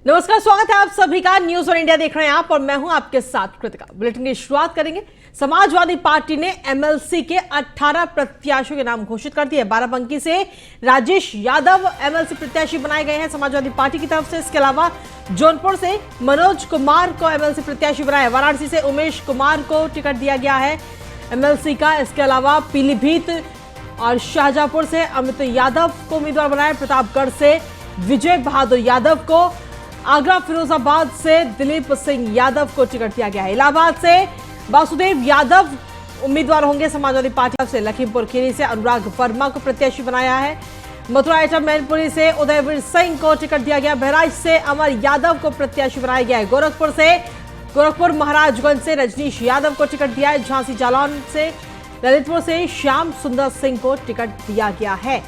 नमस्कार, स्वागत है आप सभी का। न्यूज और इंडिया देख रहे हैं आप और मैं हूं आपके साथ कृतिका। बुलेटिन की शुरुआत करेंगे। समाजवादी पार्टी ने एमएलसी के 18 प्रत्याशियों के नाम घोषित कर दिए। बाराबंकी से राजेश यादव एमएलसी प्रत्याशी बनाए गए हैं समाजवादी पार्टी की तरफ से। इसके अलावा जौनपुर से मनोज कुमार को एमएलसी प्रत्याशी बनाया। वाराणसी से उमेश कुमार को टिकट दिया गया है एमएलसी का। इसके अलावा पीलीभीत और शाहजहांपुर से अमित यादव को उम्मीदवार बनाया। प्रतापगढ़ से विजय बहादुर यादव को, आगरा फिरोजाबाद से दिलीप सिंह यादव को टिकट दिया गया है। इलाहाबाद से वासुदेव यादव उम्मीदवार होंगे समाजवादी पार्टी से। लखीमपुर खीरी से अनुराग वर्मा को प्रत्याशी बनाया है। मथुरा एटा मैनपुरी से उदयवीर सिंह को टिकट दिया गया। बहराइच से अमर यादव को प्रत्याशी बनाया गया है। गोरखपुर महाराजगंज से रजनीश यादव को टिकट दिया है। झांसी जालौन से ललितपुर से श्याम सुंदर सिंह को टिकट दिया गया है।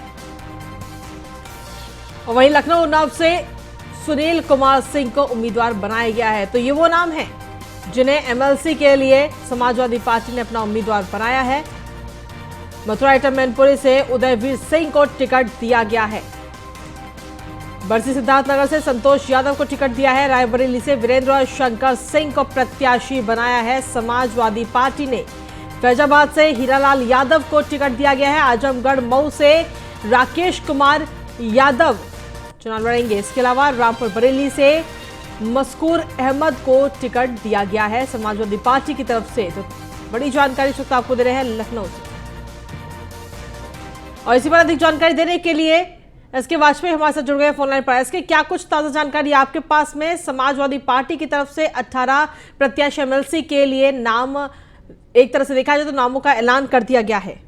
और वहीं लखनऊ नव से सुनील कुमार सिंह को उम्मीदवार बनाया गया है। तो ये वो नाम हैं जिन्हें एमएलसी के लिए समाजवादी पार्टी ने अपना उम्मीदवार बनाया है। मथुरा एटा मैनपुरी से उदयवीर सिंह को टिकट दिया गया है। बरसी सिद्धार्थनगर से संतोष यादव को टिकट दिया है। रायबरेली से वीरेंद्र शंकर सिंह को प्रत्याशी बनाया है समाजवादी पार्टी ने। फैजाबाद से हीरालाल यादव को टिकट दिया गया है। आजमगढ़ मऊ से राकेश कुमार यादव चुनाव लड़ेंगे। इसके अलावा रामपुर बरेली से मस्कूर अहमद को टिकट दिया गया है समाजवादी पार्टी की तरफ से। तो बड़ी जानकारी इस वक्त आपको दे रहे हैं लखनऊ से। और इसी पर अधिक जानकारी देने के लिए एसके वाजपेयी हमारे साथ जुड़ गए फोनलाइन पर। एसके, क्या कुछ ताजा जानकारी आपके पास में? समाजवादी पार्टी की तरफ से 18 प्रत्याशी एमएलसी के लिए नाम, एक तरह से देखा जाए तो नामों का ऐलान कर दिया गया है।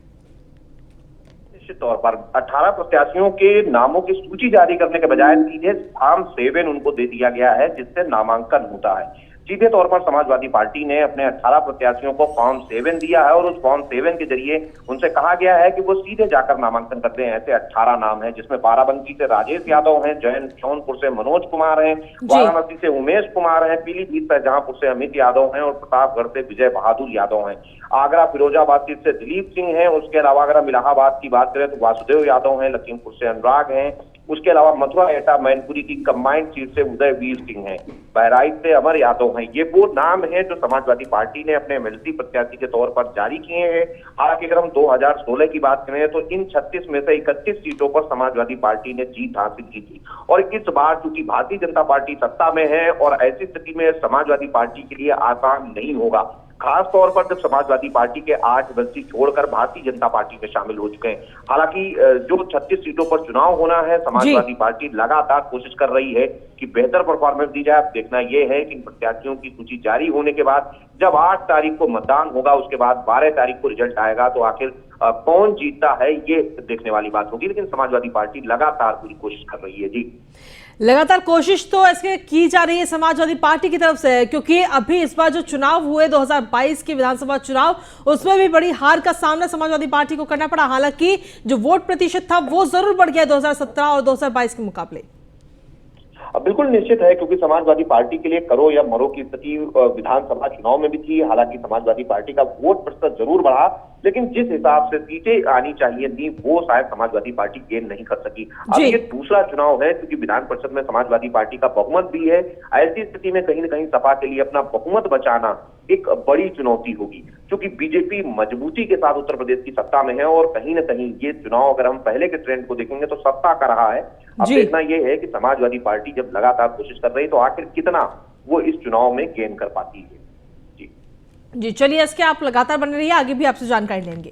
निश्चित तौर पर 18 प्रत्याशियों के नामों की सूची जारी करने के बजाय सीधे फॉर्म 7 उनको दे दिया गया है, जिससे नामांकन होता है। सीधे तौर पर समाजवादी पार्टी ने अपने 18 प्रत्याशियों को फॉर्म 7 दिया है और उस फॉर्म 7 के जरिए उनसे कहा गया है कि वो सीधे जाकर नामांकन करते हैं। ऐसे 18 नाम हैं, जिसमें बाराबंकी से राजेश यादव हैं, जौनपुर से मनोज कुमार हैं, वाराणसी से उमेश कुमार हैं, पीलीभीत शाहजहांपुर से अमित यादव हैं और प्रतापगढ़ से विजय बहादुर यादव हैं। आगरा फिरोजाबाद सीट से दिलीप सिंह हैं। उसके अलावा अगर हम इलाहाबाद की बात करें तो वासुदेव यादव हैं। लखीमपुर से अनुराग हैं। उसके अलावा मथुरा एटा मैनपुरी की कंबाइंड सीट से उदयवीर सिंह हैं। बहराइच से अमर यादव हैं। ये वो नाम है जो समाजवादी पार्टी ने अपने एमएलसी प्रत्याशी के तौर पर जारी किए हैं। हालांकि अगर हम 2016 की बात करें तो इन 36 में से 31 सीटों पर समाजवादी पार्टी ने जीत हासिल की थी। और इस बार चूंकि भारतीय जनता पार्टी सत्ता में है और ऐसी स्थिति में समाजवादी पार्टी के लिए आसान नहीं होगा, खास तौर पर जब समाजवादी पार्टी के 8 एमएलसी छोड़कर भारतीय जनता पार्टी में शामिल हो चुके हैं। हालांकि जो 36 सीटों पर चुनाव होना है, समाजवादी पार्टी लगातार कोशिश कर रही है कि बेहतर परफॉर्मेंस दी जाए। अब देखना यह है कि प्रत्याशियों की सूची जारी होने के बाद जब 8 तारीख को मतदान होगा, उसके बाद 12 तारीख को रिजल्ट आएगा, तो आखिर कौन जीतता है ये देखने वाली बात होगी। लेकिन समाजवादी पार्टी लगातार पूरी कोशिश कर रही है। जी, लगातार कोशिश तो इसके की जा रही है समाजवादी पार्टी की तरफ से, क्योंकि अभी इस बार जो चुनाव हुए 2022 के विधानसभा चुनाव, उसमें भी बड़ी हार का सामना समाजवादी पार्टी को करना पड़ा। हालांकि जो वोट प्रतिशत था वो जरूर बढ़ गया 2017 और 2022 के मुकाबले। बिल्कुल निश्चित है, क्योंकि समाजवादी पार्टी के लिए करो या मरो की स्थिति विधानसभा चुनाव में भी थी। हालांकि समाजवादी पार्टी का वोट प्रतिशत जरूर बढ़ा, लेकिन जिस हिसाब से सीटें आनी चाहिए थी वो शायद समाजवादी पार्टी गेन नहीं कर सकी। अब ये दूसरा चुनाव है, क्योंकि विधान परिषद में समाजवादी पार्टी का बहुमत भी है। ऐसी स्थिति में कहीं न कहीं सपा के लिए अपना बहुमत बचाना एक बड़ी चुनौती होगी, क्योंकि बीजेपी मजबूती के साथ उत्तर प्रदेश की सत्ता में है और कहीं न कहीं ये चुनाव अगर हम पहले के ट्रेंड को देखेंगे तो सत्ता का रहा है। अब देखना यह है कि समाजवादी पार्टी जब लगातार कोशिश कर रही है तो आखिर कितना वो इस चुनाव में गेन कर पाती है। जी चलिए, इसके आप लगातार बने रहिए, आगे भी आपसे जानकारी लेंगे।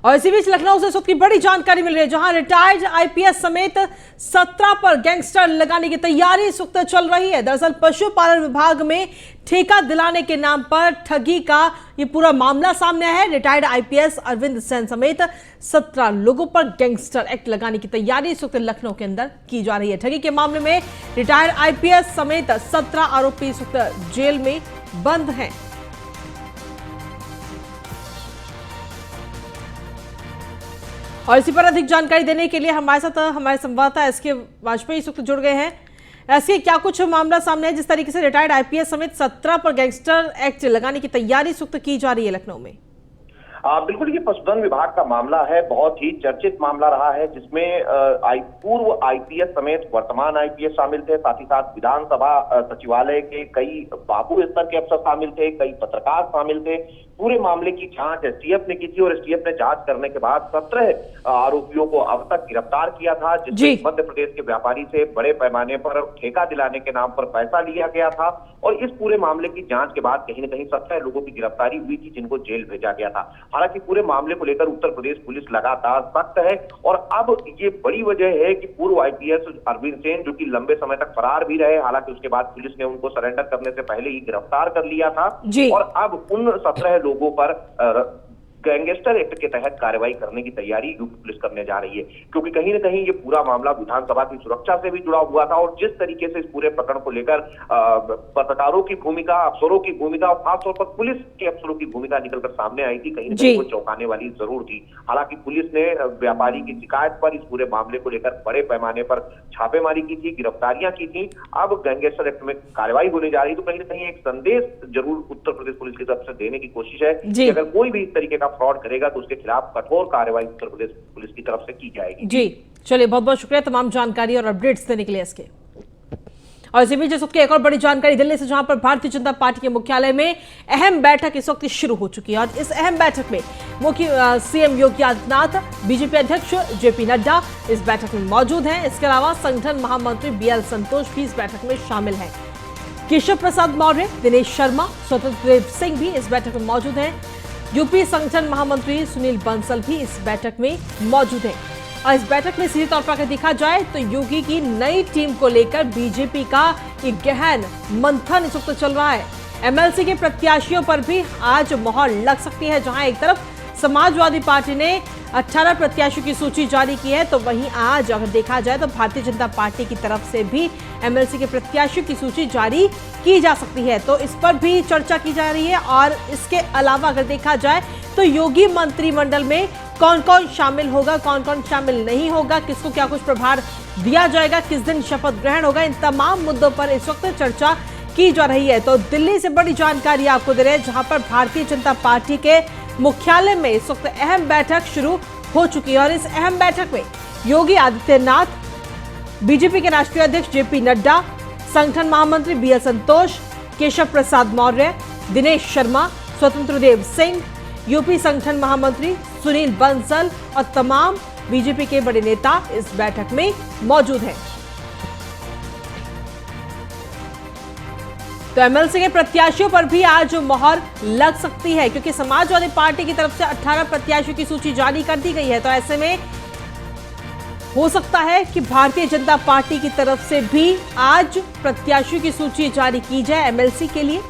और इसी बीच लखनऊ से सबकी बड़ी जानकारी मिल रही है, जहां रिटायर्ड आईपीएस समेत 17 पर गैंगस्टर लगाने की तैयारी इस वक्त चल रही है। दरअसल पशुपालन विभाग में ठेका दिलाने के नाम पर ठगी का ये पूरा मामला सामने आया है। रिटायर्ड आईपीएस अरविंद सेन समेत 17 लोगों पर गैंगस्टर एक्ट लगाने की तैयारी इस वक्त लखनऊ के अंदर की जा रही है। ठगी के मामले में रिटायर्ड आईपीएस समेत 17 आरोपी इस वक्त जेल में बंद हैं। और इसी पर अधिक जानकारी देने के लिए हमारे साथ हमारे संवाददाता एसके वाजपेयी इस वक्त जुड़ गए हैं। ऐसे क्या कुछ मामला सामने है जिस तरीके से रिटायर्ड आईपीएस समेत 17 पर गैंगस्टर एक्ट लगाने की तैयारी इस वक्त की जा रही है लखनऊ में? बिल्कुल, ये पशुधन विभाग का मामला है, बहुत ही चर्चित मामला रहा है, जिसमें पूर्व आईपीएस समेत वर्तमान आईपीएस शामिल थे, साथ ही साथ विधानसभा सचिवालय के कई बाबू स्तर के अफसर शामिल थे, कई पत्रकार शामिल थे। पूरे मामले की जांच एसटीएफ ने की थी और एसटीएफ ने जांच करने के बाद 17 आरोपियों को अब तक गिरफ्तार किया था, जिसमें मध्य प्रदेश के व्यापारी से बड़े पैमाने पर ठेका दिलाने के नाम पर पैसा लिया गया था। और इस पूरे मामले की जांच के बाद कहीं न कहीं 17 लोगों की गिरफ्तारी हुई थी, जिनको जेल भेजा गया था। हालांकि पूरे मामले को लेकर उत्तर प्रदेश पुलिस लगातार सख्त है और अब ये बड़ी वजह है कि पूर्व आईपीएस अरविंद सेन, जो कि लंबे समय तक फरार भी रहे, हालांकि उसके बाद पुलिस ने उनको सरेंडर करने से पहले ही गिरफ्तार कर लिया था, और अब उन 17 लोगों पर गैंगस्टर एक्ट के तहत कार्रवाई करने की तैयारी यूपी पुलिस करने जा रही है, क्योंकि कहीं न कहीं ये पूरा मामला विधानसभा की सुरक्षा से भी जुड़ा हुआ था। और जिस तरीके से इस पूरे प्रकरण को लेकर पत्रकारों की भूमिका, अफसरों की भूमिका और खासतौर पर पुलिस के अफसरों की भूमिका निकलकर सामने आई थी, कहीं न कहीं वो चौंकाने वाली जरूर थी। हालांकि पुलिस ने व्यापारी की शिकायत पर इस पूरे मामले को लेकर बड़े पैमाने पर छापेमारी की थी, गिरफ्तारियां की थी। अब गैंगस्टर एक्ट में कार्रवाई होने जा रही है, तो कहीं न कहीं एक संदेश जरूर उत्तर प्रदेश पुलिस की तरफ से देने की कोशिश है कि अगर कोई भी इस तरीके का फ्रॉड करेगा तो उसके खिलाफ कठोर कार्रवाई उत्तर प्रदेश पुलिस की तरफ से की जाएगी। जी चलिए, बहुत बहुत शुक्रिया तमाम जानकारी और अपडेट्स देने के लिए इसके। और इसी बीच इस वक्त की एक और बड़ी जानकारी दिल्ली से, जहां पर भारतीय जनता पार्टी के मुख्यालय में अहम बैठक इस वक्त शुरू हो चुकी है। और इस अहम बैठक में मुख्य सीएम योगी आदित्यनाथ, बीजेपी अध्यक्ष जेपी नड्डा इस बैठक में मौजूद हैं। इसके अलावा संगठन महामंत्री बीएल संतोष भी इस बैठक में शामिल हैं। केशव प्रसाद मौर्य, दिनेश शर्मा, स्वतंत्र देव सिंह भी इस बैठक में मौजूद हैं। यूपी संगठन महामंत्री सुनील बंसल भी इस बैठक में मौजूद हैं। और इस बैठक में सीधे तौर पर अगर देखा जाए तो योगी की नई टीम को लेकर बीजेपी का एक गहन मंथन इस वक्त चल रहा है। एमएलसी के प्रत्याशियों पर भी आज मोहर लग सकती है। जहां एक तरफ समाजवादी पार्टी ने 18 प्रत्याशियों की सूची जारी की है, तो वहीं आज अगर देखा जाए तो भारतीय जनता पार्टी की तरफ से भी एमएलसी के प्रत्याशियों की सूची जारी की जा सकती है, तो इस पर भी चर्चा की जा रही है। और इसके अलावा अगर देखा जाए तो योगी मंत्रिमंडल में कौन कौन शामिल होगा, कौन कौन शामिल नहीं होगा, किसको क्या कुछ प्रभार दिया जाएगा, किस दिन शपथ ग्रहण होगा, इन तमाम मुद्दों पर इस वक्त चर्चा की जा रही है। तो दिल्ली से बड़ी जानकारी आपको दे रहे हैं, जहां पर भारतीय जनता पार्टी के मुख्यालय में इस वक्त अहम बैठक शुरू हो चुकी है। और इस अहम बैठक में योगी आदित्यनाथ, बीजेपी के राष्ट्रीय अध्यक्ष जेपी नड्डा, संगठन महामंत्री बीएल संतोष, केशव प्रसाद मौर्य, दिनेश शर्मा, स्वतंत्र देव सिंह, यूपी संगठन महामंत्री सुनील बंसल और तमाम बीजेपी के बड़े नेता इस बैठक में मौजूद हैं। तो एमएलसी के प्रत्याशियों पर भी आज मोहर लग सकती है, क्योंकि समाजवादी पार्टी की तरफ से 18 प्रत्याशियों की सूची जारी कर दी गई है। तो ऐसे में हो सकता है कि भारतीय जनता पार्टी की तरफ से भी आज प्रत्याशियों की सूची जारी की जाए एमएलसी के लिए।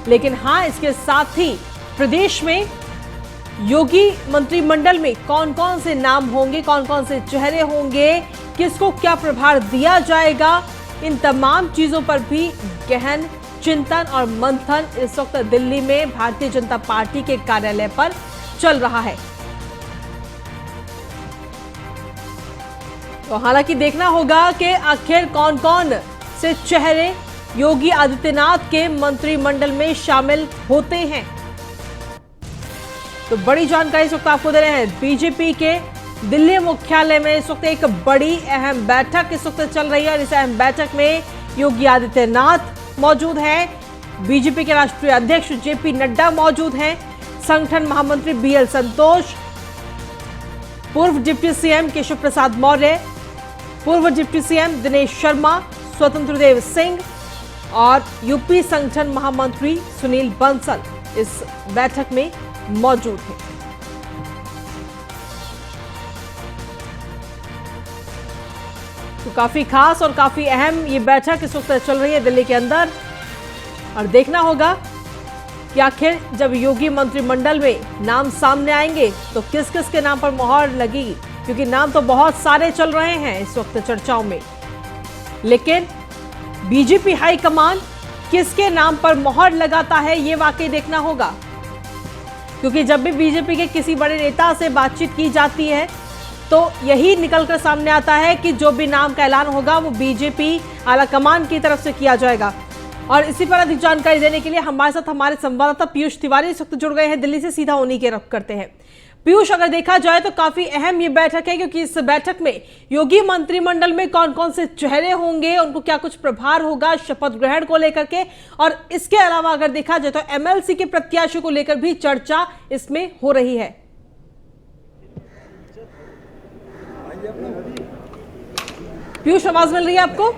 लेकिन हां, इसके साथ ही प्रदेश में योगी मंत्रिमंडल में कौन कौन से नाम होंगे, कौन कौन से चेहरे होंगे, किसको क्या प्रभार दिया जाएगा, इन तमाम चीजों पर भी गहन चिंतन और मंथन इस वक्त दिल्ली में भारतीय जनता पार्टी के कार्यालय पर चल रहा है। तो हालांकि देखना होगा कि आखिर कौन कौन से चेहरे योगी आदित्यनाथ के मंत्रिमंडल में शामिल होते हैं। तो बड़ी जानकारी इस वक्त आपको दे रहे हैं। बीजेपी के दिल्ली मुख्यालय में इस वक्त एक बड़ी अहम बैठक इस वक्त चल रही है और इस अहम बैठक में योगी आदित्यनाथ मौजूद हैं, बीजेपी के राष्ट्रीय अध्यक्ष जेपी नड्डा मौजूद हैं, संगठन महामंत्री बीएल संतोष, पूर्व डिप्टी सीएम केशव प्रसाद मौर्य, पूर्व डिप्टी सीएम दिनेश शर्मा, स्वतंत्र देव सिंह और यूपी संगठन महामंत्री सुनील बंसल इस बैठक में मौजूद हैं। तो काफी खास और काफी अहम ये बैठक इस वक्त चल रही है दिल्ली के अंदर। और देखना होगा कि आखिर जब योगी मंत्रिमंडल में नाम सामने आएंगे तो किस किस के नाम पर मोहर लगेगी, क्योंकि नाम तो बहुत सारे चल रहे हैं इस वक्त चर्चाओं में। लेकिन बीजेपी हाईकमान किसके नाम पर मोहर लगाता है ये वाकई देखना होगा, क्योंकि जब भी बीजेपी के किसी बड़े नेता से बातचीत की जाती है तो यही निकलकर सामने आता है कि जो भी नाम का ऐलान होगा वो बीजेपी आलाकमान की तरफ से किया जाएगा। और इसी पर अधिक जानकारी देने के लिए हमारे साथ हमारे संवाददाता पीयूष तिवारी इस वक्त जुड़ गए हैं दिल्ली से। सीधा उन्हीं के रुख करते हैं। पीयूष, अगर देखा जाए तो काफी अहम ये बैठक है, क्योंकि इस बैठक में योगी मंत्रिमंडल में कौन कौन से चेहरे होंगे, उनको क्या कुछ प्रभार होगा शपथ ग्रहण को लेकर के, और इसके अलावा अगर देखा जाए तो एमएलसी के प्रत्याशियों को लेकर भी चर्चा इसमें हो रही है। पीयूष, आवाज मिल रही है आपको?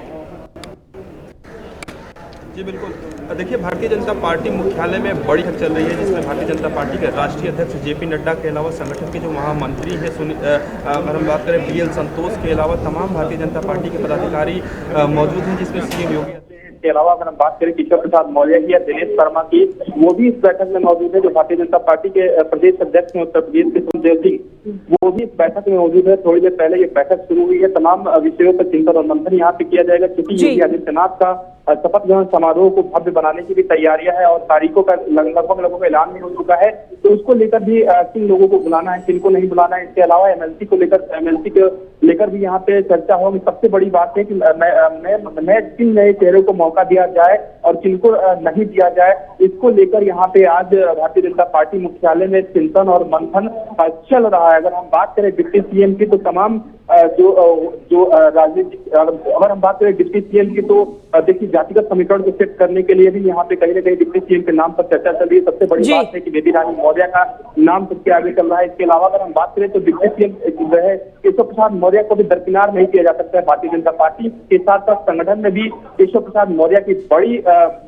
जी बिल्कुल। देखिए, भारतीय जनता पार्टी मुख्यालय में बड़ी बैठक चल रही है, जिसमें भारतीय जनता पार्टी के राष्ट्रीय अध्यक्ष जेपी नड्डा के अलावा संगठन के जो महामंत्री हैं अगर हम बात करें बीएल संतोष के अलावा तमाम भारतीय जनता पार्टी के पदाधिकारी मौजूद हैं, जिसमें सीएम योगी के अलावा अगर हम बात करें किशोर प्रसाद मौर्य की या दिनेश शर्मा की, वो भी इस बैठक में मौजूद है। जो भारतीय जनता पार्टी के प्रदेश अध्यक्ष हैं उत्तर प्रदेश के सुखदेव सिंह, वो भी इस बैठक में मौजूद है। थोड़ी देर पहले ये बैठक शुरू हुई है। तमाम विषयों पर चिंतन और मंथन यहाँ पे किया जाएगा, क्योंकि योगी आदित्यनाथ का शपथ ग्रहण समारोह को भव्य बनाने की भी तैयारियां है और तारीखों का लगभग ऐलान भी हो चुका है। तो उसको लेकर भी किन लोगों को बुलाना है, किनको नहीं बुलाना है, इसके अलावा एमएलसी को लेकर भी यहाँ पे चर्चा होगी। सबसे बड़ी बात है कि किन नए चेहरों को मौका दिया जाए और किनको नहीं दिया जाए, इसको लेकर यहाँ पे आज भारतीय जनता पार्टी मुख्यालय में चिंतन और मंथन चल रहा है। अगर हम बात करें डिप्टी सीएम की, तो तमाम जो राजनीतिक, अगर हम बात करें डिप्टी सीएम की, तो देखिए जातिगत समीकरण को सेट करने के लिए भी यहाँ पे कहीं ना कहीं डिप्टी सीएम के नाम पर चर्चा चल रही है। सबसे बड़ी बात है कि बेबी रानी मौर्य का नाम सबसे आगे चल रहा है। इसके अलावा अगर हम बात करें तो डिप्टी सीएम जो है केशव प्रसाद मौर्य को भी दरकिनार नहीं किया जा सकता है। भारतीय जनता पार्टी के साथ साथ संगठन में भी केशव प्रसाद मौर्य की बड़ी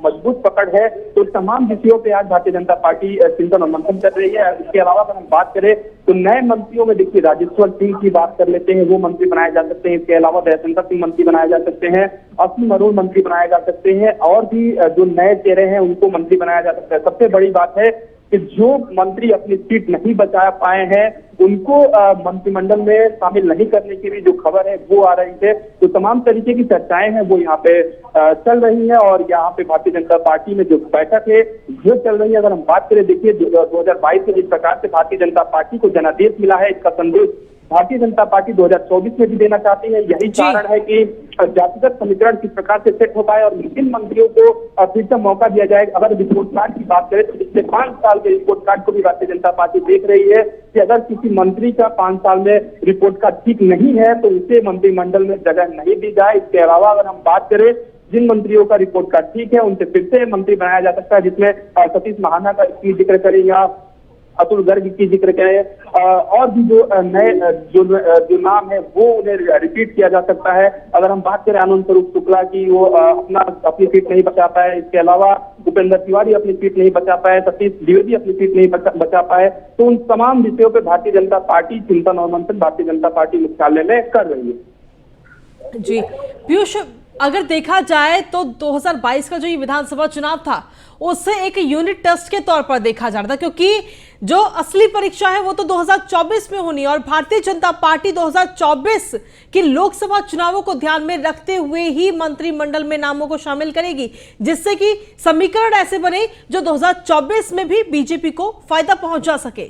मजबूत पकड़ है। तो तमाम विषयों पे आज भारतीय जनता पार्टी चिंतन और मंथन कर रही है। इसके अलावा अगर हम बात करें तो नए मंत्रियों में देखिए राजेश्वर सिंह की बात कर लेते हैं, वो मंत्री बनाए जा सकते हैं। इसके अलावा दयाशंकर सिंह मंत्री बनाए जा सकते हैं, असीम अरुण मंत्री बनाए जा सकते हैं, और भी जो नए चेहरे हैं उनको मंत्री बनाया जा सकता है। सबसे बड़ी बात है कि जो मंत्री अपनी सीट नहीं बचा पाए हैं उनको मंत्रिमंडल में शामिल नहीं करने की भी जो खबर है वो आ रही है। तो तमाम तरीके की चर्चाएं हैं वो यहाँ पे चल रही है और यहाँ पे भारतीय जनता पार्टी में जो बैठक है वो चल रही है। अगर हम बात करें, देखिए 2022 में जिस प्रकार से भारतीय जनता पार्टी को जनादेश मिला है, इसका संदेश भारतीय जनता पार्टी 2024 में भी देना चाहती है। यही कारण है कि जातिगत समीकरण किस प्रकार से सेट हो पाए और किन मंत्रियों को फिर से मौका दिया जाए। अगर रिपोर्ट कार्ड की बात करें तो पिछले 5 साल के रिपोर्ट कार्ड को भी भारतीय जनता पार्टी देख रही है कि अगर किसी मंत्री का 5 साल में रिपोर्ट कार्ड ठीक नहीं है तो उसे मंत्रिमंडल में जगह नहीं दी जाए। इसके अलावा अगर हम बात करें जिन मंत्रियों का रिपोर्ट कार्ड ठीक है उनसे फिर से मंत्री बनाया जा सकता है, जिसमें सतीश महाना का जिक्र करें या अतुल गर्ग की जिक्र करें और भी जो नए जो नाम है वो उन्हें रिपीट किया जा सकता है। अगर हम बात करें आनंद स्वरूप शुक्ला की, वो अपनी सीट नहीं बचा पाए। इसके अलावा उपेंद्र तिवारी अपनी सीट नहीं बचा पाए, सतीश द्विवेदी अपनी सीट नहीं बचा पाए। तो उन तमाम विषयों पर भारतीय जनता पार्टी चिंतन और मंथन भारतीय जनता पार्टी मुख्यालय में कर रही है। जी पीयूष, अगर देखा जाए तो 2022 का जो ये विधानसभा चुनाव था उसे एक यूनिट टेस्ट के तौर पर देखा जा रहा था, क्योंकि जो असली परीक्षा है वो तो 2024 में होनी है और भारतीय जनता पार्टी 2024 की लोकसभा चुनावों को ध्यान में रखते हुए ही मंत्रिमंडल में नामों को शामिल करेगी, जिससे कि समीकरण ऐसे बने जो 2024 में भी बीजेपी को फायदा पहुंचा सके।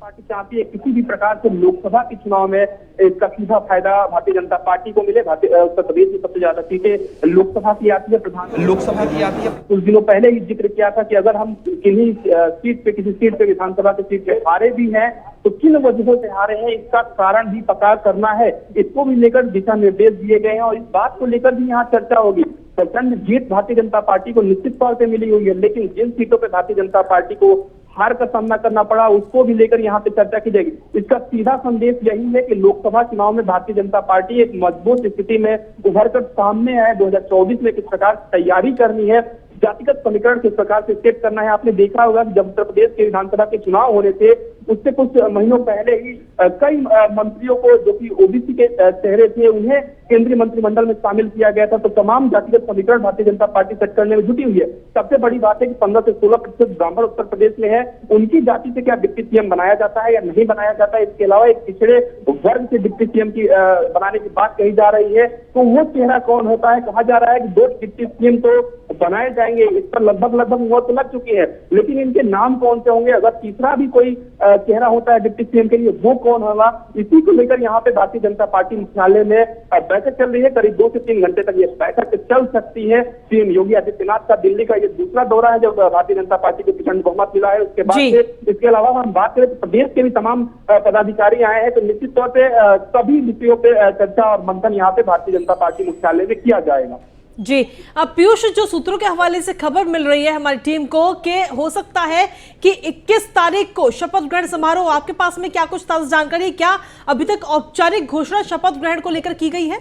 पार्टी चाहती है किसी भी प्रकार से लोकसभा के चुनाव में इसका सीधा फायदा भारतीय जनता पार्टी को मिले। उत्तर प्रदेश में सबसे ज्यादा सीटें लोकसभा की आती है, प्रधान लोकसभा की आती है। कुछ दिनों पहले ही जिक्र किया था कि अगर हम किसी सीट पे विधानसभा की सीट पे हारे भी हैं तो किन वजहों से हारे हैं इसका कारण भी पता करना है। इसको भी लेकर दिशा निर्देश दिए गए हैं और इस बात को लेकर भी यहाँ चर्चा होगी। प्रचंड जीत भारतीय जनता पार्टी को निश्चित तौर पर मिली हुई है, लेकिन जिन सीटों पर भारतीय जनता पार्टी को हार का सामना करना पड़ा उसको भी लेकर यहाँ पे चर्चा की जाएगी। इसका सीधा संदेश यही है कि लोकसभा चुनाव में भारतीय जनता पार्टी एक मजबूत स्थिति में उभर कर सामने है। 2024 में किस प्रकार तैयारी करनी है, जातिगत समीकरण किस प्रकार से सेट करना है। आपने देखा होगा कि जब उत्तर प्रदेश के विधानसभा के चुनाव होने थे उससे कुछ महीनों पहले ही कई मंत्रियों को जो कि ओबीसी के चेहरे थे उन्हें केंद्रीय मंत्रिमंडल में शामिल किया गया था। तो तमाम जातिगत समीकरण भारतीय जनता पार्टी सेट करने में जुटी हुई है। सबसे बड़ी बात है कि 15 से 16% ब्राह्मण उत्तर प्रदेश में है, उनकी जाति से क्या डिप्टी सीएम बनाया जाता है या नहीं बनाया जाता है। इसके अलावा एक पिछड़े वर्ग से डिप्टी सीएम की बनाने की बात कही जा रही है, तो वो चेहरा कौन होता है। कहा जा रहा है कि 2 डिप्टी सीएम तो बनाए जाएंगे, इस पर लगभग वो तो लग चुकी है, लेकिन इनके नाम कौन से होंगे। अगर तीसरा भी कोई चेहरा होता है डिप्टी सीएम के लिए, वो कौन होगा, इसी को लेकर यहाँ पे भारतीय जनता पार्टी मुख्यालय में बैठक चल रही है। करीब 2 से 3 घंटे तक ये बैठक चल सकती है। सीएम योगी आदित्यनाथ का दिल्ली का ये दूसरा दौरा है जब भारतीय जनता पार्टी को प्रचंड बहुमत मिला है। उसके बाद से इसके अलावा हम बात करें तो प्रदेश के भी तमाम पदाधिकारी आए हैं, तो निश्चित तौर पे सभी विषयों पे चर्चा और मंथन यहाँ पे भारतीय जनता पार्टी मुख्यालय में किया जाएगा। जी, अब पीयूष, जो सूत्रों के हवाले से खबर मिल रही है हमारी टीम को कि हो सकता है कि 21 तारीख को शपथ ग्रहण समारोह, आपके पास में क्या कुछ ताजा जानकारी, क्या अभी तक औपचारिक घोषणा शपथ ग्रहण को लेकर की गई है?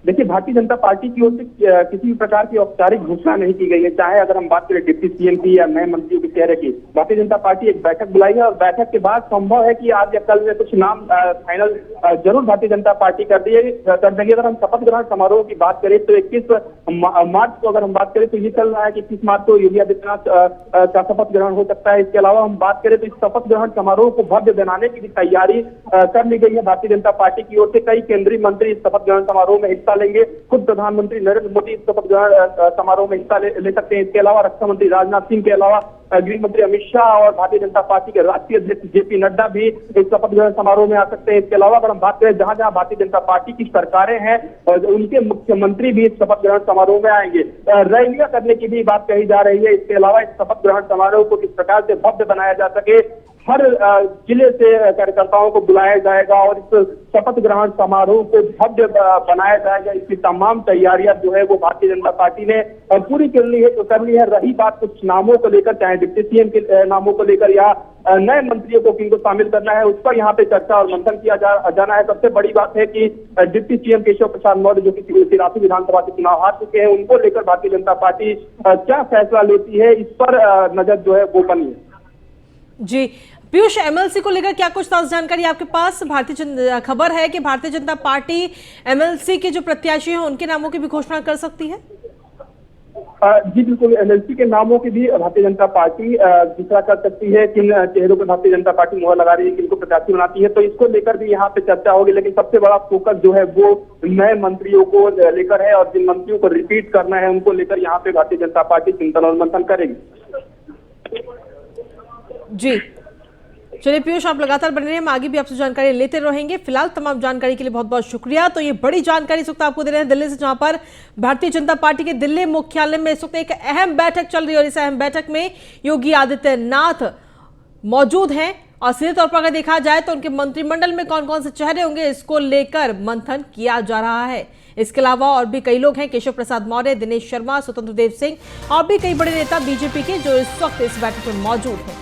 देखिए, भारतीय जनता पार्टी की ओर से किसी भी प्रकार की औपचारिक घोषणा नहीं की गई है। चाहे अगर हम बात करें डिप्टी सीएम की या नए मंत्रियों के चेहरे की, भारतीय जनता पार्टी एक बैठक बुलाई है और बैठक के बाद संभव है कि आज या कल में कुछ नाम फाइनल जरूर भारतीय जनता पार्टी कर देगी। अगर हम शपथ ग्रहण समारोह की बात करें तो 21 मार्च को अगर हम बात करें तो ये चल रहा है कि 21 मार्च को योगी आदित्यनाथ का शपथ ग्रहण हो सकता है। इसके अलावा हम बात करें तो इस शपथ ग्रहण समारोह को भव्य बनाने की भी तैयारी कर ली गई है भारतीय जनता पार्टी की ओर से। कई केंद्रीय मंत्री इस शपथ ग्रहण समारोह में हिस्सा लेंगे। खुद प्रधानमंत्री नरेंद्र मोदी इस शपथ ग्रहण समारोह में हिस्सा ले सकते हैं। इसके अलावा रक्षा मंत्री राजनाथ सिंह के अलावा गृह मंत्री अमित शाह और भारतीय जनता पार्टी के राष्ट्रीय अध्यक्ष जेपी नड्डा भी इस शपथ ग्रहण समारोह में आ सकते हैं। इसके अलावा अगर हम बात करें जहां जहां भारतीय जनता पार्टी की सरकारें हैं उनके मुख्यमंत्री भी इस शपथ ग्रहण समारोह में आएंगे। रैलियां करने की भी बात कही जा रही है। इसके अलावा इस शपथ ग्रहण समारोह को किस प्रकार से भव्य बनाया जा सके, हर जिले से कार्यकर्ताओं को बुलाया जाएगा और इस शपथ ग्रहण समारोह को भव्य बनाया जाएगा। इसकी तमाम तैयारियां जो है वो भारतीय जनता पार्टी ने पूरी कर ली है। रही बात कुछ नामों को लेकर, चाहे डिप्टी सीएम के नामों को लेकर या नए मंत्रियों को किनको शामिल करना है, उस पर यहाँ पे चर्चा और मंथन किया जाना है। सबसे बड़ी बात है कि डिप्टी सीएम केशव प्रसाद मौर्य जो कि तिरासी विधानसभा के चुनाव हार चुके हैं, उनको लेकर भारतीय जनता पार्टी क्या फैसला लेती है, इस पर नजर जो है वो बनी है। जी पीयूष, एमएलसी को लेकर क्या कुछ ताजा जानकारी आपके पास? खबर है कि भारतीय जनता पार्टी एमएलसी के जो प्रत्याशी हैं उनके नामों की भी घोषणा कर सकती है। जी बिल्कुल, एमएलसी के नामों की भी भारतीय जनता पार्टी घोषणा कर सकती है। किन चेहरों पर भारतीय जनता पार्टी मोहर लगा रही है, किनको प्रत्याशी बनाती है, तो इसको लेकर भी यहाँ पे चर्चा होगी। लेकिन सबसे बड़ा फोकस जो है वो नए मंत्रियों को लेकर है और जिन मंत्रियों को रिपीट करना है उनको लेकर यहाँ पे भारतीय जनता पार्टी चिंतन और मंथन करेगी। जी चलिए पीयूष, आप लगातार बने रहिए, हम आगे भी आपसे जानकारी लेते रहेंगे। फिलहाल तमाम जानकारी के लिए बहुत बहुत शुक्रिया। तो ये बड़ी जानकारी इस वक्त आपको दे रहे हैं दिल्ली से, जहां पर भारतीय जनता पार्टी के दिल्ली मुख्यालय में इस वक्त एक अहम बैठक चल रही है और इस अहम बैठक में योगी आदित्यनाथ मौजूद हैं और सीधे तौर पर अगर देखा जाए तो उनके मंत्रिमंडल में कौन कौन से चेहरे होंगे इसको लेकर मंथन किया जा रहा है। इसके अलावा और भी कई लोग हैं, केशव प्रसाद मौर्य, दिनेश शर्मा, स्वतंत्र देव सिंह और भी कई बड़े नेता बीजेपी के जो इस वक्त इस बैठक में मौजूद हैं।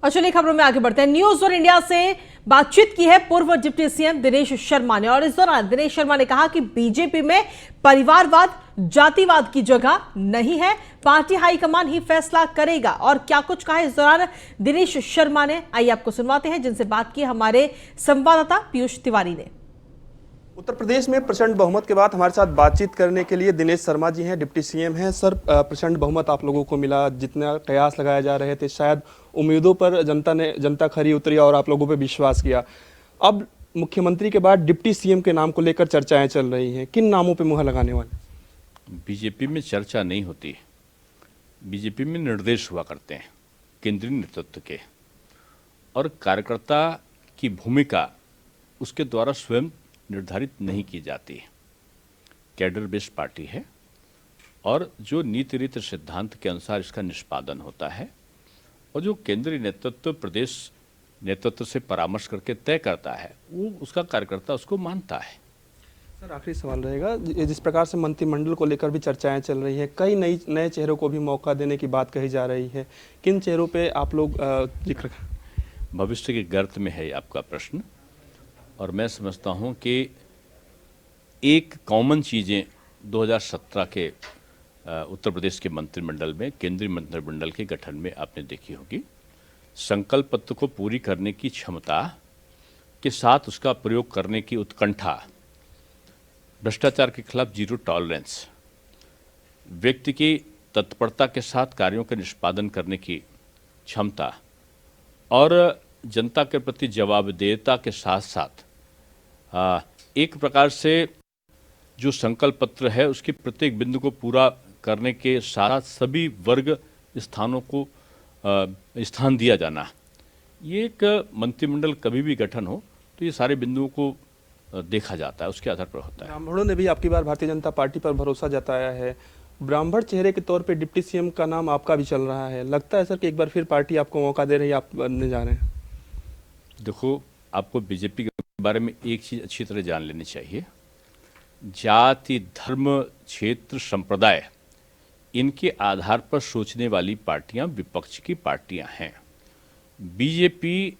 और चलिए खबरों में आगे बढ़ते हैं। न्यूज और इंडिया से बातचीत की है पूर्व डिप्टी सीएम दिनेश शर्मा ने और इस दौरान दिनेश शर्मा ने कहा कि बीजेपी में परिवारवाद, जातिवाद की जगह नहीं है, पार्टी हाईकमान ही फैसला करेगा। और क्या कुछ कहा इस दौरान दिनेश शर्मा ने, आइए आपको सुनवाते हैं जिनसे बात की हमारे संवाददाता पीयूष तिवारी ने। उत्तर प्रदेश में प्रचंड बहुमत के बाद हमारे साथ बातचीत करने के लिए दिनेश शर्मा जी हैं, डिप्टी सीएम हैं। सर, प्रचंड बहुमत आप लोगों को मिला, जितना कयास लगाए जा रहे थे शायद उम्मीदों पर जनता खरी उतरी और आप लोगों पे विश्वास किया। अब मुख्यमंत्री के बाद डिप्टी सीएम के नाम को लेकर चर्चाएं चल रही हैं, किन नामों पे मुहर लगाने वाले? बीजेपी में चर्चा नहीं होती, बीजेपी में निर्देश हुआ करते हैं केंद्रीय नेतृत्व के, और कार्यकर्ता की भूमिका उसके द्वारा स्वयं निर्धारित नहीं की जाती। कैडर बेस्ड पार्टी है और जो नीति रीति सिद्धांत के अनुसार इसका निष्पादन होता है और जो केंद्रीय नेतृत्व प्रदेश नेतृत्व से परामर्श करके तय करता है, वो उसका कार्यकर्ता उसको मानता है। सर, आखिरी सवाल रहेगा, जिस प्रकार से मंत्रिमंडल को लेकर भी चर्चाएं चल रही हैं, कई नए चेहरों को भी मौका देने की बात कही जा रही है, किन चेहरों पे आप लोग जिक्र? भविष्य के गर्त में है आपका प्रश्न, और मैं समझता हूं कि एक कॉमन चीज़ें 2017 के उत्तर प्रदेश के मंत्रिमंडल में, केंद्रीय मंत्रिमंडल के गठन में आपने देखी होगी। संकल्प पत्र को पूरी करने की क्षमता के साथ उसका प्रयोग करने की उत्कंठा, भ्रष्टाचार के खिलाफ जीरो टॉलरेंस, व्यक्ति की तत्परता के साथ कार्यों के निष्पादन करने की क्षमता और जनता के प्रति जवाबदेहिता के साथ साथ एक प्रकार से जो संकल्प पत्र है उसके प्रत्येक बिंदु को पूरा करने के साथ सभी वर्ग स्थानों को स्थान दिया जाना, ये एक मंत्रिमंडल कभी भी गठन हो तो ये सारे बिंदुओं को देखा जाता है, उसके आधार पर होता है। ब्राह्मणों ने भी आपकी बार भारतीय जनता पार्टी पर भरोसा जताया है। ब्राह्मण चेहरे के तौर पे डिप्टी सीएम का नाम आपका भी चल रहा है। लगता है सर कि एक बार फिर पार्टी आपको मौका दे रही है, आप बनने जा रहे हैं? देखो, आपको बीजेपी के बारे में एक चीज़ अच्छी तरह जान लेनी चाहिए। जाति, धर्म, क्षेत्र, संप्रदाय, इनके आधार पर सोचने वाली पार्टियां विपक्ष की पार्टियां हैं। बीजेपी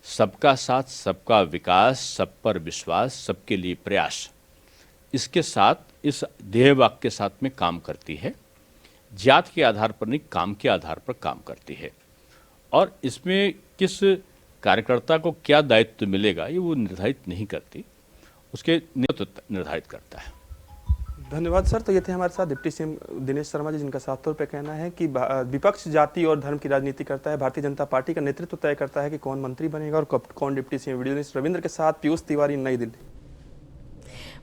सबका साथ, सबका विकास, सब पर विश्वास, सबके लिए प्रयास, इसके साथ, इस ध्येय वाक्य के साथ में काम करती है। जात के आधार पर नहीं, काम के आधार पर काम करती है। और इसमें किस कार्यकर्ता को क्या दायित्व मिलेगा ये वो निर्धारित नहीं करती, उसके नेतृत्व निर्धारित करता है। धन्यवाद सर। तो ये थे हमारे साथ डिप्टी सीएम दिनेश शर्मा जी, जिनका साफ तौर पे कहना है कि विपक्ष जाति और धर्म की राजनीति करता है, भारतीय जनता पार्टी का नेतृत्व तय करता है कि कौन मंत्री बनेगा और कौन deputy CM. Video journalist Ravindra के साथ पीयूष तिवारी, नई दिल्ली।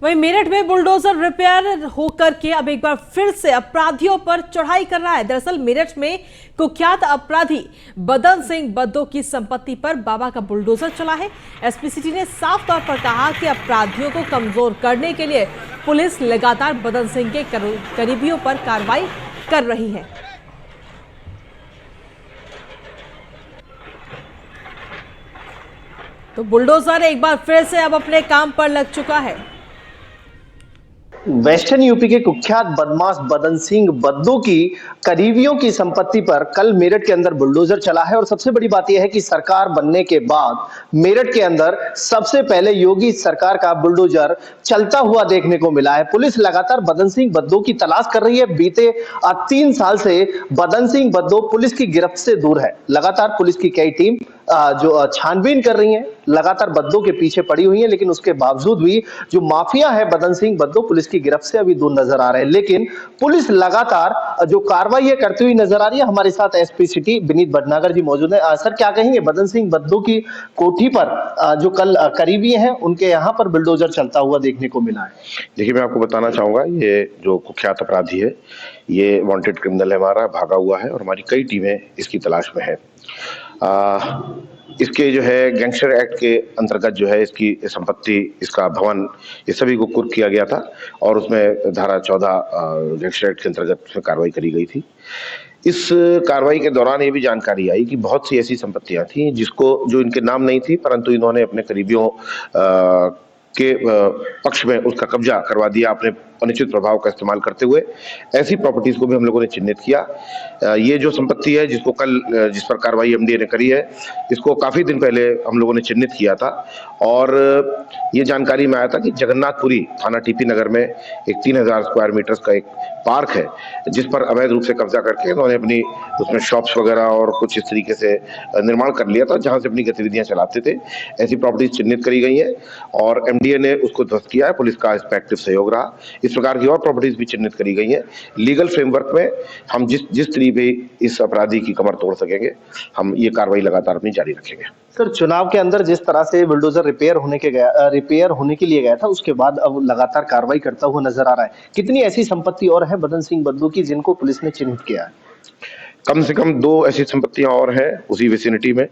वहीं मेरठ में बुलडोजर रिपेयर होकर के अब एक बार फिर से अपराधियों पर चढ़ाई कर रहा है। दरअसल मेरठ में कुख्यात अपराधी बदन सिंह बद्दो की संपत्ति पर बाबा का बुलडोजर चला है। एसपी सिटी ने साफ तौर पर कहा कि अपराधियों को कमजोर करने के लिए पुलिस लगातार बदन सिंह के करीबियों पर कार्रवाई कर रही है। तो बुलडोजर एक बार फिर से अब अपने काम पर लग चुका है। वेस्टर्न यूपी के कुख्यात बदमाश बदन सिंह बद्दो की करीबियों की संपत्ति पर कल मेरठ के अंदर बुलडोजर चला है। और सबसे बड़ी बात यह है कि सरकार बनने के बाद मेरठ के अंदर सबसे पहले योगी सरकार का बुलडोजर चलता हुआ देखने को मिला है। पुलिस लगातार बदन सिंह बद्दो की तलाश कर रही है। बीते 3 साल से बदन सिंह बद्दो पुलिस की गिरफ्त से दूर है। लगातार पुलिस की कई टीम जो छानबीन कर रही है, लगातार बद्दो के पीछे पड़ी हुई है, लेकिन उसके बावजूद भी जो माफिया है बदन सिंह बद्दो पुलिस की गिरफ्त से अभी दूर नजर आ रहे हैं। लेकिन पुलिस लगातार जो कार्रवाई करती हुई नजर आ रही है। हमारे साथ एसपी सिटी विनीत भटनागर जी मौजूद है। सर, क्या कहेंगे, बदन सिंह बद्दो की कोठी पर जो कल करीबी हैं उनके यहाँ पर बुलडोजर चलता हुआ देखने को मिला है? देखिए, मैं आपको बताना चाहूंगा, ये जो कुख्यात अपराधी है ये वांटेड क्रिमिनल है, हमारा भागा हुआ है और हमारी कई टीमें इसकी तलाश में है। इसके जो है गैंगस्टर एक्ट के अंतर्गत जो है इसकी संपत्ति, इसका भवन, ये सभी को कुर्क किया गया था और उसमें धारा 14 गैंगस्टर एक्ट के अंतर्गत उसमें कार्रवाई करी गई थी। इस कार्रवाई के दौरान ये भी जानकारी आई कि बहुत सी ऐसी संपत्तियां थी जो इनके नाम नहीं थी, परंतु इन्होंने अपने करीबियों के पक्ष में उसका कब्जा करवा दिया अपने अनुचित प्रभाव का इस्तेमाल करते हुए। ऐसी प्रॉपर्टीज को भी हम लोगों ने चिन्हित किया। ये जो संपत्ति है जिस पर कार्रवाई एमडीए ने करी है, इसको काफी दिन पहले हम लोगों ने चिन्हित किया था और ये जानकारी में आया था कि जगन्नाथपुरी थाना टीपी नगर में एक 3000 स्क्वायर मीटर्स का एक पार्क है जिस पर अवैध रूप से कब्जा करके उन्होंने अपनी उसमें शॉप्स वगैरह और कुछ इस तरीके से निर्माण कर लिया था, जहां से अपनी गतिविधियां चलाते थे। ऐसी प्रॉपर्टीज चिन्हित करी गई है और एमडीए ने उसको ध्वस्त किया है। पुलिस का इस पर एक्टिव सहयोग रहा। इस प्रकार की और प्रॉपर्टीज भी चिन्हित करी गई है। लीगल फ्रेमवर्क में हम जिस तरीके इस अपराधी की कमर तोड़ सकेंगे, हम ये कार्रवाई लगातार अपनी जारी रखेंगे। सर, चुनाव के अंदर जिस तरह से बुलडोजर रिपेयर होने के लिए गया था, उसके बाद अब लगातार कार्रवाई करता हुआ नजर आ रहा है। कितनी ऐसी संपत्ति और है बदन सिंह बद्दो की जिनको पुलिस ने चिन्हित किया है? कम से कम 2 ऐसी संपत्तियां और हैं उसी विसिनिटी में,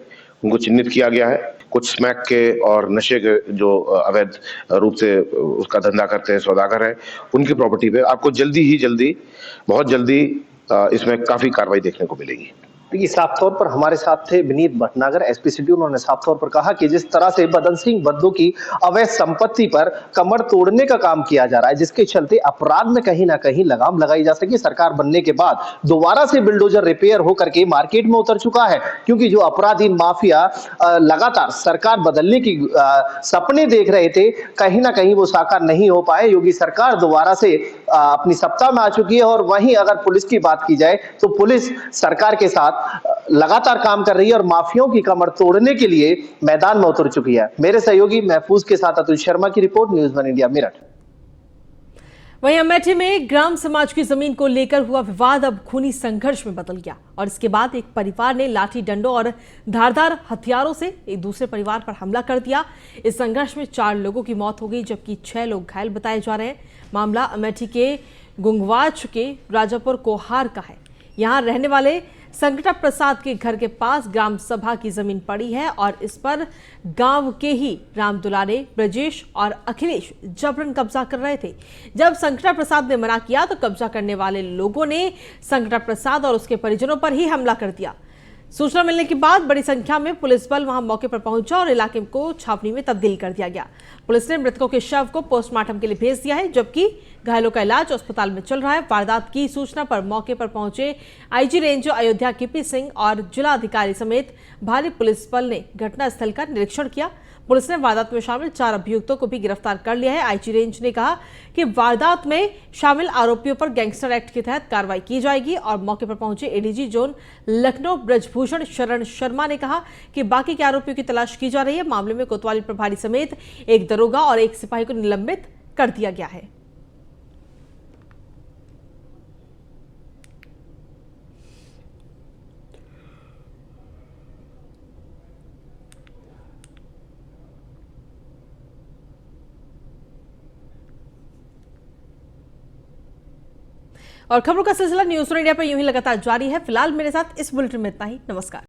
उनको चिन्हित किया गया है। कुछ स्मैक के और नशे के जो अवैध रूप से उसका धंधा करते हैं सौदागर है, उनकी प्रॉपर्टी पे आपको बहुत जल्दी इसमें काफी कार्रवाई देखने को मिलेगी। देखिए, साफ तौर पर हमारे साथ थे विनीत भटनागर, एसपी सिटी। उन्होंने साफ तौर पर कहा कि जिस तरह से बदन सिंह बद्दो की अवैध संपत्ति पर कमर तोड़ने का काम किया जा रहा है, जिसके चलते अपराध में कहीं ना कहीं लगाम लगाई जा सके। सरकार बनने के बाद दोबारा से बुलडोजर रिपेयर होकर के मार्केट में उतर चुका है, क्योंकि जो अपराधी माफिया लगातार सरकार बदलने की सपने देख रहे थे, कहीं ना कहीं वो साकार नहीं हो पाए। योगी सरकार दोबारा से अपनी सत्ता में आ चुकी है और वहीं अगर पुलिस की बात की जाए तो पुलिस सरकार के साथ लगातार काम कर रही है और माफियाओं की कमर तोड़ने के लिए मैदान में उतर चुकी है। मेरे सहयोगी महफूज के साथ अतुल शर्मा की रिपोर्ट, न्यूज़ 1 इंडिया, मेरठ। वहीं अमेठी में ग्राम समाज की जमीन को लेकर हुआ विवाद अब खूनी संघर्ष में बदल गया और इसके बाद एक परिवार ने लाठी डंडों और धारदार हथियारों से एक दूसरे परिवार पर हमला कर दिया। इस संघर्ष में 4 लोगों की मौत हो गई, जबकि 6 लोग घायल बताए जा रहे हैं। मामला अमेठी के गुंगवाच के राजापुर कोहार का है। यहाँ रहने वाले संकटा प्रसाद के घर के पास ग्राम सभा की जमीन पड़ी है और इस पर गांव के ही राम दुलारे, ब्रजेश और अखिलेश जबरन कब्जा कर रहे थे। जब संकटा प्रसाद ने मना किया तो कब्जा करने वाले लोगों ने संकटा प्रसाद और उसके परिजनों पर ही हमला कर दिया। सूचना मिलने के बाद बड़ी संख्या में पुलिस बल वहां मौके पर पहुंचा और इलाके को छावनी में तब्दील कर दिया गया। पुलिस ने मृतकों के शव को पोस्टमार्टम के लिए भेज दिया है, जबकि घायलों का इलाज अस्पताल में चल रहा है। वारदात की सूचना पर मौके पर पहुंचे IG range Ayodhya KP Singh और जिलाधिकारी समेत भारी पुलिस बल ने घटनास्थल का निरीक्षण किया। पुलिस ने वारदात में शामिल 4 अभियुक्तों को भी गिरफ्तार कर लिया है। आईजी रेंज ने कहा कि वारदात में शामिल आरोपियों पर गैंगस्टर एक्ट के तहत कार्रवाई की जाएगी और मौके पर पहुंचे एडीजी जोन लखनऊ ब्रजभूषण शरण शर्मा ने कहा कि बाकी के आरोपियों की तलाश की जा रही है। मामले में कोतवाली प्रभारी समेत एक दरोगा और एक सिपाही को निलंबित कर दिया गया है। और खबरों का सिलसिला न्यूज़ ऑन इंडिया पर यूं ही लगातार जारी है। फिलहाल मेरे साथ इस बुलेटिन में इतना ही। नमस्कार।